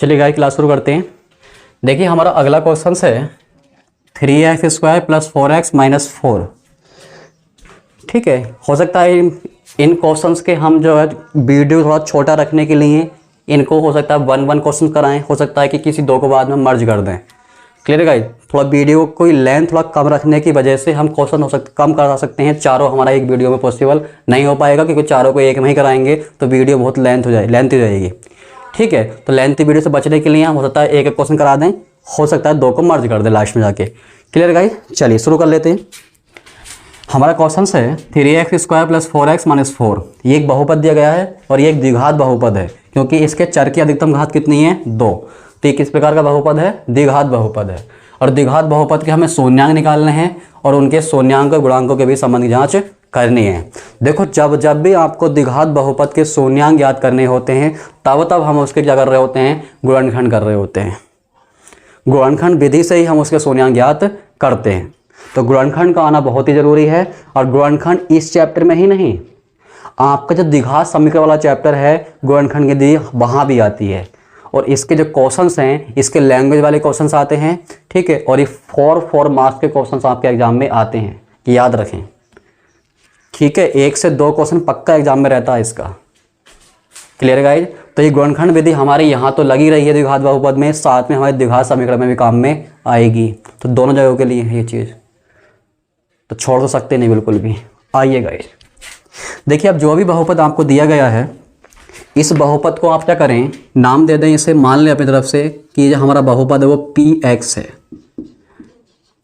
चलिए guys class शुरू करते हैं। देखिए हमारा अगला क्वेश्चन है 3x² + 4x - 4। ठीक है, हो सकता है इन क्वेश्चंस के हम जो है वीडियो थोड़ा छोटा रखने के लिए इनको हो सकता है 1-1 क्वेश्चन कराएं, हो सकता है कि किसी दो को बाद में मर्ज कर दें। क्लियर गाइस, थोड़ा वीडियो कोई लेंथ थोड़ा कम रखने की वजह से हम क्वेश्चन कम करा सकते हैं। चारों हमारा एक वीडियो में पॉसिबल नहीं हो पाएगा क्योंकि चारों को एक में ही कराएंगे तो वीडियो बहुत लेंथ हो जाएगी। ठीक है, तो लेंथी वीडियो से बचने के लिए हम हो सकता है एक क्वेश्चन करा दें, हो सकता है दो को मर्ज कर दें लास्ट में जाके। क्लियर गाइस, चलिए शुरू कर लेते हैं। हमारा क्वेश्चन है 3x² + 4x - 4। ये एक बहुपद दिया गया है और ये एक द्विघात बहुपद है क्योंकि इसके चर की अधिकतम घात कितनी है 2। तो ये किस प्रकार का बहुपद है? द्विघात बहुपद है। और द्विघात बहुपद के हमें शून्यांक निकालने हैं और उनके शून्यांक और गुणांकों के बीच संबंध की जांच करनी है। देखो जब भी आपको द्विघात बहुपद के शून्यांक ज्ञात करने होते हैं तब हम उसके क्या कर रहे होते हैं? गुणनखंड कर रहे होते हैं। गुणनखंड विधि से ही हम उसके शून्यांक ज्ञात करते हैं। तो गुणनखंड का आना बहुत ही जरूरी है। और गुणनखंड इस चैप्टर में ही नहीं, आपका जो द्विघात समीकरण वाला चैप्टर है गुणनखंड की विधि वहाँ भी आती है। और इसके जो क्वेश्चंस हैं इसके लैंग्वेज वाले क्वेश्चंस आते हैं। ठीक है, और ये 4 मार्क्स के क्वेश्चंस आपके एग्जाम में आते हैं, कि याद रखें। ठीक है, 1 से 2 क्वेश्चन पक्का एग्जाम में रहता है इसका। क्लियर गाइज, तो ये गुणनखंड विधि हमारी यहाँ तो लगी रही है द्विघात बहुपद में, साथ में हमारे द्विघात समीकरण में भी काम में आएगी। तो दोनों जगहों के लिए है ये चीज़, तो छोड़ तो सकते नहीं बिल्कुल भी। आइए गाइज, देखिए अब जो भी बहुपद आपको दिया गया है इस बहुपद को आप क्या करें, नाम दे दें इसे। मान लें अपनी तरफ से कि जो हमारा बहुपद है वो px है,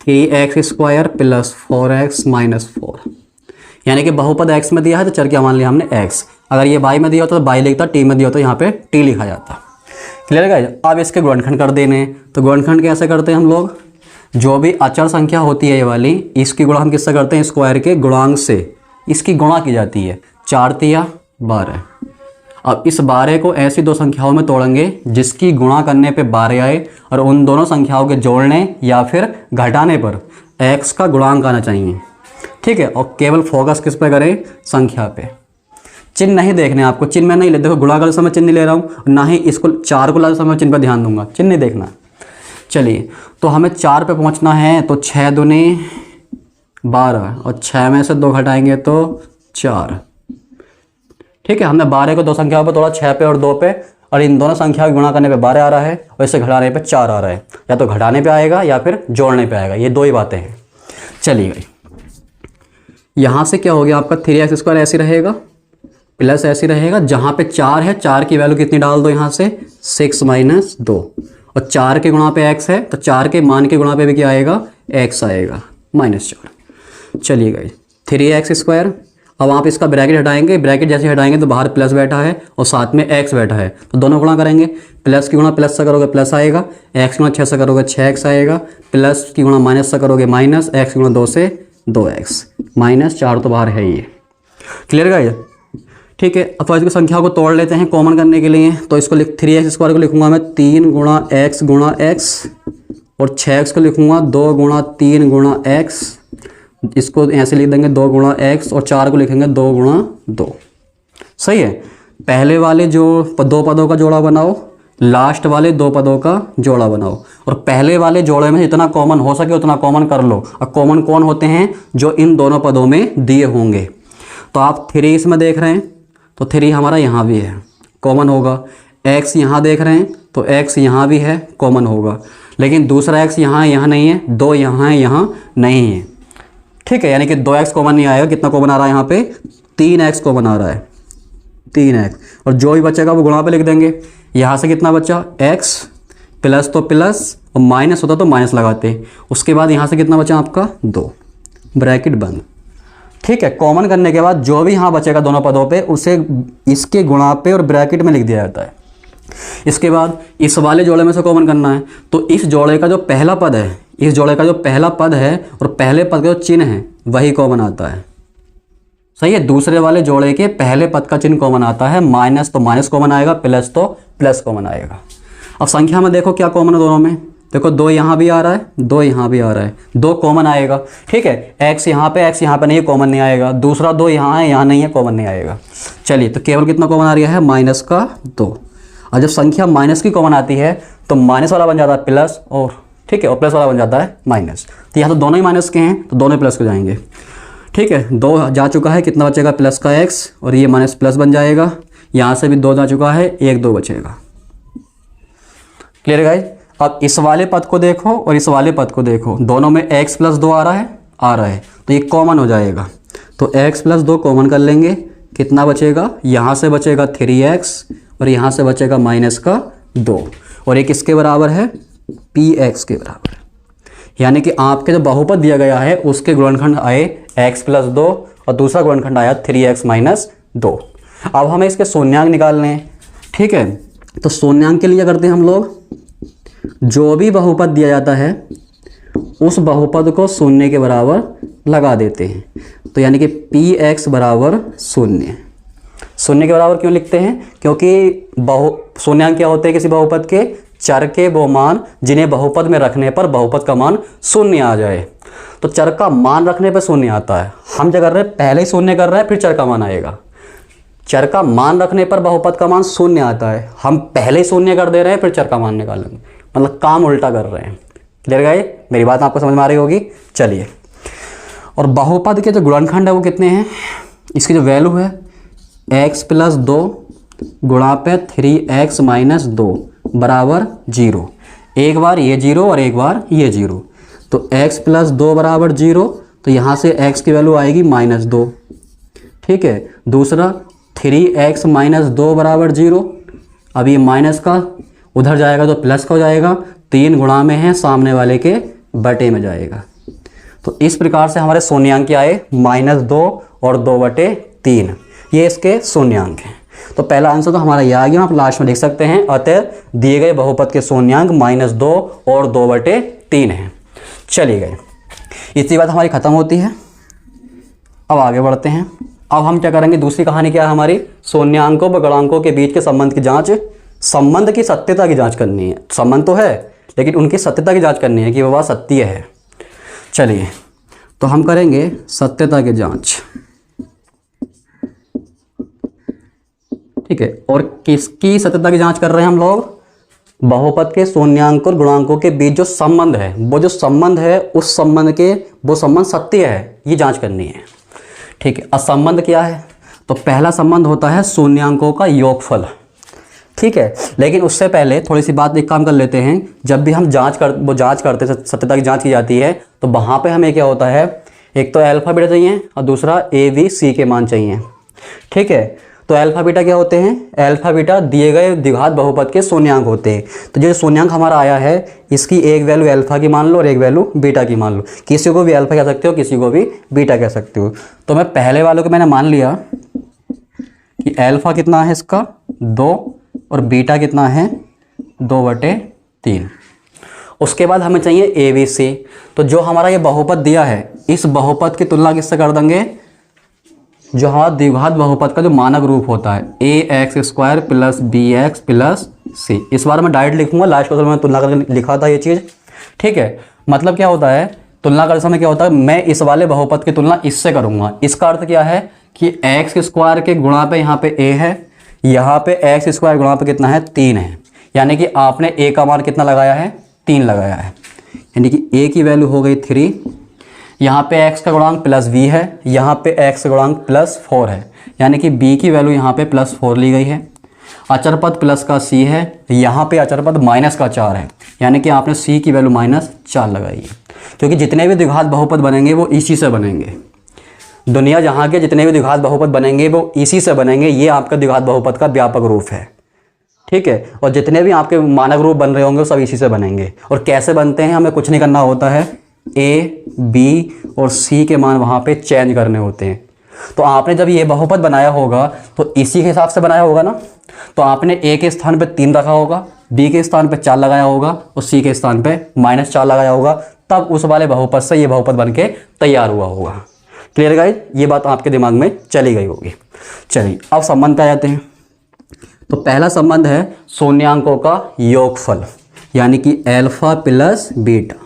3x² + 4x - 4। यानी कि बहुपद x में दिया है तो चर क्या मान लिया हमने x। अगर ये y में दिया होता तो y लिखता, t में दिया होता तो यहाँ पे t लिखा जाता। क्लियर गाइस, अब इसके गुणनखंड कर देने। तो गुणनखंड कैसे करते हैं हम लोग? जो भी अचर संख्या होती है ये वाली, इसकी गुणा हम किससे करते हैं? स्क्वायर के गुणांक से इसकी गुणा की जाती है। 4 तिया 12। अब इस 12 को ऐसी दो संख्याओं में तोड़ेंगे जिसकी गुणा करने पे 12 आए और उन दोनों संख्याओं के जोड़ने या फिर घटाने पर x का गुणांक आना चाहिए। ठीक है, और केवल फोकस किस पे करें? संख्या पे। चिन्ह नहीं देखने आपको, चिन्ह में नहीं ले, देखो गुणा करते समय चिन्ह नहीं ले रहा हूँ, ना ही इसको 4 को लाते समय चिन्ह पर ध्यान दूंगा, चिन्ह नहीं देखना। चलिए, तो हमें 4 पे पहुँचना है तो 6 दूनी 12 और 6 में से 2 घटाएंगे तो 4। ठीक है, हमने 12 को दो संख्याओं पर तोड़ा, 6 पे और 2 पे, और इन दोनों संख्याओं को गुणा करने पे 12 आ रहा है और इसे घटाने पे 4 आ रहा है। या तो घटाने पे आएगा या फिर जोड़ने पे आएगा, ये दो ही बातें हैं। चलिए यहाँ से क्या हो गया आपका? 3x² ऐसे रहेगा प्लस ऐसे रहेगा। जहाँ पे 4 है 4 की वैल्यू कितनी डाल दो यहाँ से? 6 - 2। और 4 के गुणा पे x है तो 4 के मान के गुणा पे भी क्या आएगा? x आएगा -4। चलिए गाइस, 3x²। अब आप इसका ब्रैकेट हटाएंगे, ब्रैकेट जैसे हटाएंगे तो बाहर प्लस बैठा है और साथ में x बैठा है, तो दोनों गुणा करेंगे। प्लस की गुणा प्लस से करोगे प्लस आएगा, x गुणा 6 से करोगे 6x आएगा, प्लस की गुणा माइनस से करोगे माइनस, x गुणा 2 से 2x, -4 तो बाहर है ही है। Clear guys? ठीक है, अब इसकी संख्या को तोड़ लेते हैं कॉमन करने के लिए। तो इसको 3x² को लिखूंगा मैं 3 × x × x, और 6x को लिखूंगा 2 × 3 × x। इसको ऐसे लिख देंगे 2 × x, और 4 को लिखेंगे 2 × 2। सही है, पहले वाले जो 2 पदों का जोड़ा बनाओ, लास्ट वाले 2 पदों का जोड़ा बनाओ, और पहले वाले जोड़े में जितना कॉमन हो सके उतना कॉमन कर लो। और कॉमन कौन होते हैं? जो इन दोनों पदों में दिए होंगे। तो आप 3 इसमें देख रहे हैं तो 3 हमारा यहाँ भी है, कॉमन होगा। x यहाँ देख रहे हैं तो x यहाँ भी है, कॉमन होगा। लेकिन दूसरा x यहाँ नहीं है, 2 यहाँ है, यहाँ नहीं है। ठीक है, यानी कि 2x कॉमन नहीं आएगा। कितना कॉमन आ रहा है यहाँ पे? 3x कॉमन आ रहा है, 3x। और जो भी बचेगा वो गुणा पे लिख देंगे। यहाँ से कितना बचा? x, प्लस तो प्लस और माइनस होता तो माइनस लगाते। उसके बाद यहाँ से कितना बचा आपका? 2, ब्रैकेट बंद। ठीक है, कॉमन करने के बाद जो भी यहाँ बचेगा दोनों पदों पे उसे इसके गुणा पे और ब्रैकेट में लिख दिया जाता है। इसके बाद इस वाले जोड़े में से कॉमन करना है, तो इस जोड़े का जो पहला पद है, इस जोड़े का जो पहला पद है और पहले पद का जो चिन्ह है वही कॉमन आता है। सही है, दूसरे वाले जोड़े के पहले पद का चिन्ह कॉमन आता है। माइनस तो माइनस कॉमन आएगा, प्लस तो प्लस कॉमन आएगा। अब संख्या में देखो क्या कॉमन है दोनों में? देखो 2 यहाँ भी आ रहा है, 2 यहाँ भी आ रहा है, 2 कॉमन आएगा। ठीक है, x यहाँ पे नहीं है, कॉमन नहीं आएगा। दूसरा 2 यहाँ है, यहाँ नहीं है, कॉमन नहीं आएगा। चलिए, तो केवल कितना कॉमन आ रहा है? -2। और जब संख्या माइनस की कॉमन आती है तो माइनस वाला बन जाता है प्लस, और ठीक है, और प्लस वाला बन जाता है माइनस। तो यहाँ तो दोनों ही माइनस के हैं तो दोनों प्लस हो जाएंगे। ठीक है, 2 जा चुका है, कितना बचेगा प्लस का x, और ये माइनस प्लस बन जाएगा। यहाँ से भी 2 जा चुका है, 1 2 बचेगा। Clear guys? अब इस वाले पद को देखो और इस वाले पद को देखो, दोनों में x + 2 आ रहा है तो ये कॉमन हो जाएगा। तो x + 2 कॉमन कर लेंगे, कितना बचेगा, यहाँ से बचेगा 3x और यहाँ से बचेगा माइनस का 2, और एक किसके बराबर है, px के बराबर। यानी कि आपके जो बहुपद दिया गया है उसके गुणनखंड आए x + 2 और दूसरा गुणनखंड आया 3x - 2। अब हमें इसके शून्यांक निकालने हैं। ठीक है, तो शून्यांक के लिए करते हैं हम लोग, जो भी बहुपद दिया जाता है उस बहुपद को शून्य के बराबर लगा देते हैं। तो यानी कि px बराबर 0। शून्य के बराबर क्यों लिखते हैं, क्योंकि शून्यांक क्या होते हैं, किसी बहुपद के चर के वो मान जिन्हें बहुपद में रखने पर बहुपद का मान 0 आ जाए। तो चर का मान रखने पर 0 आता है। हम क्या कर रहे हैं, पहले ही 0 कर रहे हैं फिर चर का मान आएगा। चर का मान रखने पर बहुपद का मान 0 आता है, हम पहले ही 0 कर दे रहे हैं फिर चर का मान निकालेंगे, मतलब काम उल्टा कर रहे हैं। Clear guys? मेरी बात आपको समझ में आ रही होगी। चलिए, और बहुपद के जो गुणनखंड है वो कितने हैं, इसकी जो वैल्यू है x + 2 गुणा पे 3x - 2 बराबर 0। एक बार ये 0 और एक बार ये 0, तो x + 2 बराबर 0, तो यहाँ से x की वैल्यू आएगी -2। ठीक है, दूसरा 3x - 2 बराबर 0, अब ये माइनस का उधर जाएगा तो प्लस का हो जाएगा, 3 गुणा में है सामने वाले के बटे में जाएगा। तो इस प्रकार से हमारे शून्यांक आए -2 और 2/3, ये इसके शून्यांक हैं। तो पहला आंसर तो हमारा ये आ गया, आप लास्ट में लिख सकते हैं, अतः दिए गए बहुपद के शून्यांक -2 और 2/3 हैं। चलिए गए, इसी बात हमारी खत्म होती है। अब आगे बढ़ते हैं। अब हम क्या करेंगे, दूसरी कहानी क्या है हमारी, शून्यांकों व गणांकों के बीच के संबंध की जांच, संबंध की सत्यता की जांच करनी है। संबंध तो है लेकिन उनकी सत्यता की जांच करनी है कि वह सत्य है। चलिए, तो हम करेंगे सत्यता की जांच। ठीक है, और किसकी सत्यता की जांच कर रहे हैं हम लोग, बहुपद के शून्यांक और गुणांकों के बीच जो संबंध है, वो जो संबंध है उस संबंध के वो संबंध सत्य है, ये जांच करनी है। ठीक है, असंबंध क्या है, तो पहला संबंध होता है शून्यांकों का योगफल। ठीक है, लेकिन उससे पहले थोड़ी सी बात, एक काम कर लेते हैं। जब भी हम जांच करते हैं, सत्यता की जांच की जाती है, तो वहाँ पे हमें क्या होता है, एक तो अल्फा बीटा चाहिए और दूसरा ए बी सी के मान चाहिए। ठीक है, तो अल्फा बीटा क्या होते हैं, अल्फा बीटा दिए गए द्विघात बहुपद के शून्यांक होते हैं। तो जो शून्यांक हमारा आया है, इसकी एक वैल्यू अल्फा की मान लो और एक वैल्यू बीटा की मान लो। किसी को भी अल्फा कह सकते हो, किसी को भी बीटा कह सकते हो। तो मैं पहले वालों को मैंने मान लिया कि अल्फा कितना है इसका 2 और बीटा कितना है 2/3। उसके बाद हमें चाहिए ए बी सी। तो जो हमारा ये बहुपद दिया है, इस बहुपद की तुलना किससे कर देंगे, जो हमारा द्विघात बहुपद का जो मानक रूप होता है ax² + bx + c। इस बार मैं डायरेक्ट लिखूंगा, लास्ट क्लास में तुलना करके लिखा था ये चीज़। ठीक है, मतलब क्या होता है, तुलना करते समय क्या होता है, मैं इस वाले बहुपद की तुलना इससे करूंगा। इसका अर्थ क्या है कि x² के गुणा पे यहाँ पे a है, यहाँ पे x² गुणा पे कितना है 3 है, यानी कि आपने a का मान कितना लगाया है 3 लगाया है, यानी कि a की वैल्यू हो गई 3। यहाँ पे x का गुणांक +b है, यहाँ पे x का गुणांक +4 है, यानी कि b की वैल्यू यहाँ पे +4 ली गई है। अचर पद प्लस का c है, यहाँ पे अचर पद -4 है, यानी कि आपने c की वैल्यू -4 लगाई है। क्योंकि जितने भी द्विघात बहुपद बनेंगे वो इसी से बनेंगे, दुनिया जहाँ के जितने भी द्विघात बहुपद बनेंगे वो इसी से बनेंगे। ये आपका द्विघात बहुपद का व्यापक रूप है। ठीक है, और जितने भी आपके मानक रूप बन रहे होंगे वो सब इसी से बनेंगे। और कैसे बनते हैं, हमें कुछ नहीं करना होता है, ए बी और सी के मान वहाँ पे चेंज करने होते हैं। तो आपने जब ये बहुपद बनाया होगा तो इसी के हिसाब से बनाया होगा ना। तो आपने ए के स्थान पे 3 रखा होगा, बी के स्थान पे 4 लगाया होगा और सी के स्थान पे -4 लगाया होगा, तब उस वाले बहुपद से ये बहुपद बन के तैयार हुआ होगा। क्लियर गाइस, ये बात आपके दिमाग में चली गई होगी। चलिए, अब संबंध पे आ जाते हैं। तो पहला संबंध है शून्यांकों का योगफल, यानी कि अल्फा + बीटा।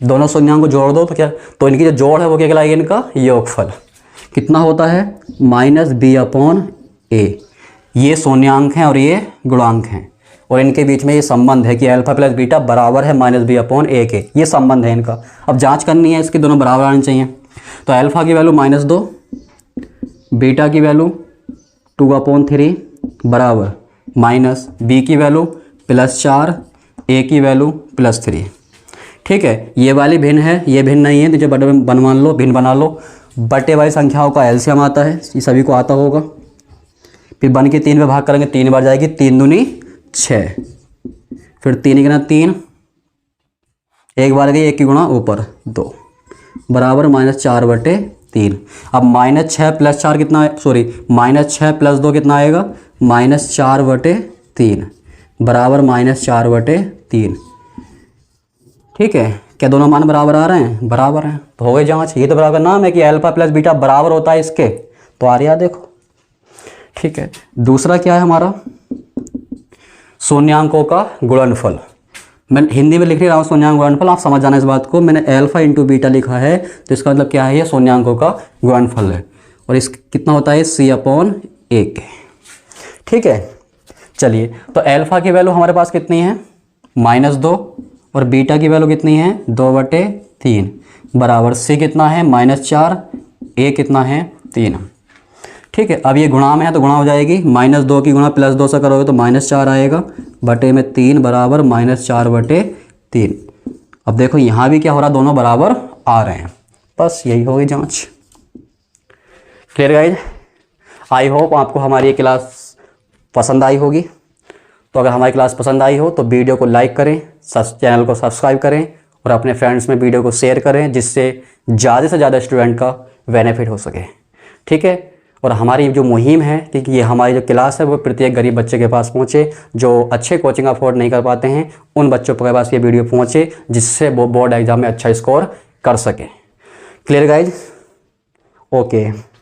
दोनों शून्यांक को जोड़ दो तो क्या, तो इनकी जो जोड़ है वो क्या कहलाएगी, इनका योगफल। कितना होता है -b/a, ये शून्यांक हैं और ये गुणांक हैं, और इनके बीच में ये संबंध है कि अल्फा प्लस बीटा बराबर है माइनस बी अपॉन ए के, ये संबंध है इनका। अब जांच करनी है, इसके दोनों बराबर आने चाहिए। तो अल्फा की वैल्यू -2, बीटा की वैल्यू 2/3 बराबर माइनस बी की वैल्यू +4, ए की वैल्यू +3। ठीक है, ये वाली भिन्न है, ये भिन्न नहीं है, तो जो बटे बनवा लो, भिन्न बना लो। बटे वाली संख्याओं का एलसीएम आता है, ये सभी को आता होगा। फिर बन के 3 में भाग करेंगे, 3 बार जाएगी, 3 दूनी 6, फिर 3 गुना 3, एक बार गई, 1 की गुणा ऊपर 2 बराबर -4/3। अब -6 + 4 कितना, सॉरी -6 + 2 कितना आएगा, -4/3 बराबर -4/3। ठीक है, क्या दोनों मान बराबर आ रहे हैं? बराबर हैं, तो हो गई जांच। ये तो बराबर नाम है कि अल्फा प्लस बीटा बराबर होता है इसके, तो आ रहा देखो। ठीक है, दूसरा क्या है हमारा, शून्यांकों का गुणनफल। मैं हिंदी में लिख रहा हूँ शून्यांक गुणनफल, आप समझ जाना इस बात को। मैंने अल्फा इंटू बीटा लिखा है, तो इसका मतलब क्या है, ये शून्यांकों का गुणनफल है। और इस कितना होता है, C/A के। ठीक है, चलिए, तो अल्फा की वैल्यू हमारे पास कितनी है, -2, और बीटा की वैल्यू कितनी है, 2/3 बराबर C कितना है, -4, A कितना है, 3। ठीक है, अब ये गुणा में है तो गुणा हो जाएगी, -2 की गुणा +2 से करोगे तो -4 आएगा, बटे में 3 बराबर -4/3। अब देखो यहाँ भी क्या हो रहा, दोनों बराबर आ रहे हैं। बस यही होगी जांच। Clear guys? आई होप आपको हमारी ये क्लास पसंद आई होगी। तो अगर हमारी क्लास पसंद आई हो तो वीडियो को लाइक करें, चैनल को सब्सक्राइब करें, और अपने फ्रेंड्स में वीडियो को शेयर करें, जिससे ज़्यादा से ज़्यादा स्टूडेंट का बेनिफिट हो सके। ठीक है, और हमारी जो मुहिम है कि ये हमारी जो क्लास है वो प्रत्येक गरीब बच्चे के पास पहुँचे, जो अच्छे कोचिंग अफोर्ड नहीं कर पाते हैं, उन बच्चों के पास ये वीडियो पहुँचे, जिससे वो बोर्ड एग्जाम में अच्छा स्कोर कर सके। Clear guys? ओके।